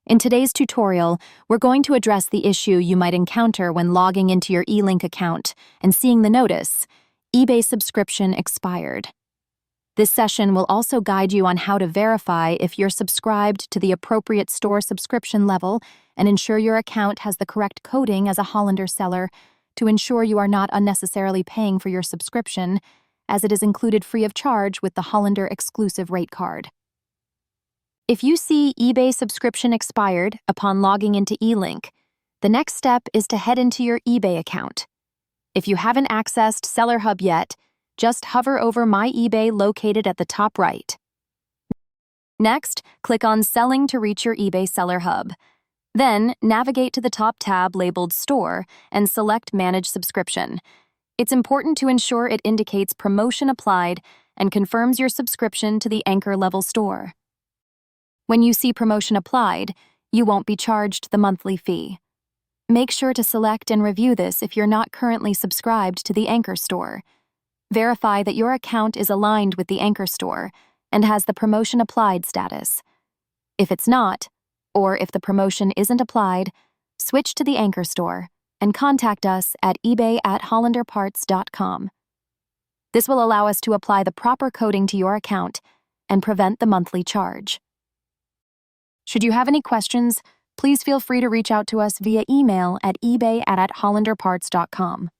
In today's tutorial, we're going to address the issue you might encounter when logging into your eLink account and seeing the notice, eBay subscription expired. This session will also guide you on how to verify if you're subscribed to the appropriate store subscription level and ensure your account has the correct coding as a Hollander seller to ensure you are not unnecessarily paying for your subscription, as it is included free of charge with the Hollander exclusive rate card. If you see eBay subscription expired upon logging into eLink, the next step is to head into your eBay account. If you haven't accessed Seller Hub yet, just hover over My eBay located at the top right. Next, click on Selling to reach your eBay Seller Hub. Then, navigate to the top tab labeled Store and select Manage Subscription. It's important to ensure it indicates Promotion Applied and confirms your subscription to the Anchor level store. When you see Promotion Applied, you won't be charged the monthly fee. Make sure to select and review this if you're not currently subscribed to the Anchor store. Verify that your account is aligned with the Anchor store and has the Promotion Applied status. If it's not, or if the promotion isn't applied, switch to the Anchor store and contact us at ebay@hollanderparts.com. This will allow us to apply the proper coding to your account and prevent the monthly charge. Should you have any questions, please feel free to reach out to us via email at ebay@hollanderparts.com.